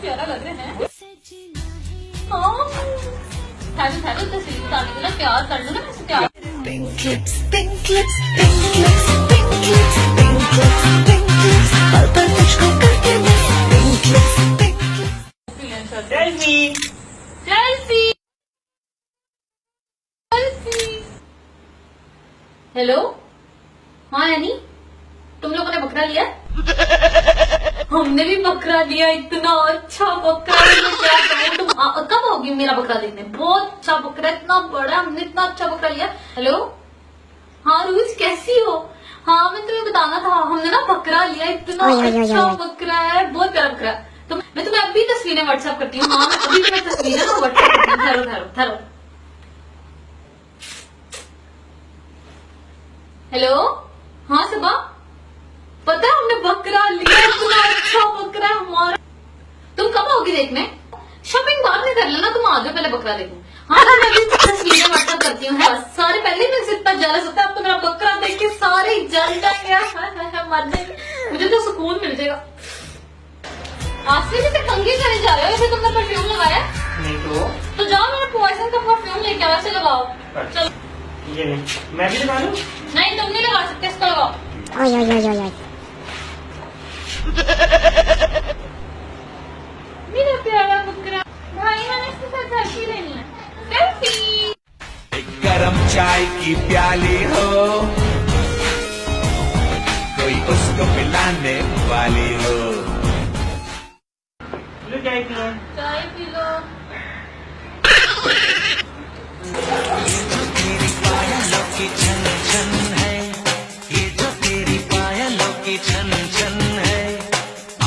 प्यारा लग रहा है। हाँ थैलू तस्वीर उतारने के लिए प्यार कर लो ना मुझसे प्यार। Pink lips, pink lips, pink lips, pink lips, pink lips, pink lips, पल पल तुझको करके miss, pink lips, pink lips। Selfie selfie selfie. Hello हाँ यानी तुम लोगों ने बकरा लिया? हमने भी बकरा लिया, इतना अच्छा बकरा है। मैं क्या कहूं, तुम कब आओगी मेरा बकरा देखने? बहुत अच्छा बकरा, इतना बड़ा, हमने इतना अच्छा बकरा लिया। हेलो हाँ रूज कैसी हो? हाँ मैं तुम्हें बताना था, हमने ना बकरा लिया, इतना अच्छा बकरा है, बहुत प्यारा बकरा। तो मैं तुम्हें अभी तस्वीरें व्हाट्सएप करती हूँ। हाँ मैं अभी तुम्हें तस्वीरें ना व्हाट्सएप करती हूँ। ठहरो ठहरो ठहरो। हेलो हाँ सबा, पता है हमने बकरा लिया, इतना अच्छा बकरा है हमारा। तुम कब आओगी देखने? शॉपिंग बाद में कर लेना, तुम आ जाओ पहले बकरा देखो। हाँ मैं अभी तस्वीरें व्हाट्सएप करती हूँ। सारे पहले मेरे से इतना जलस होता है, अब तो मेरा बकरा देख के सारे जल जाएंगे, मर जाएंगे, मुझे तो सुकून मिल जाएगा। आसली में कंघी करने जा रहे हो? ऐसे तुमने परफ्यूम लगाया? नहीं तो जाओ मेरा पॉइजन का परफ्यूम लेके आओ, ऐसे लगाओ। चलो ये नहीं, मैं भी लगा लूं? नहीं तुम नहीं लगा सकते, इसको लगाओ। मेरा प्यारा बकरा भाई, मैंने इसके साथ सेल्फी लेनी है। सेल्फी। गरम चाय की प्याली हो, कोई उसको पिलाने वाली हो। लो चाय पियो। चाय पी लो। तेरी पायलों की छन छन है, ये जो तेरी पायलों की छन छन है,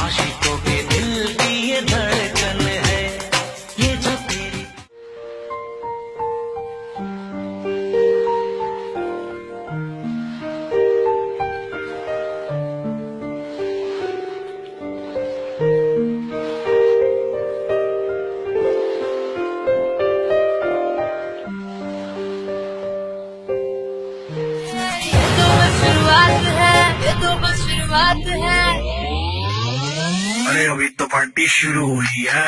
आशिकों के दिल की ये धड़कन है, ये जो तेरी। शुरुआत है। अरे अभी तो पार्टी शुरू हुई है।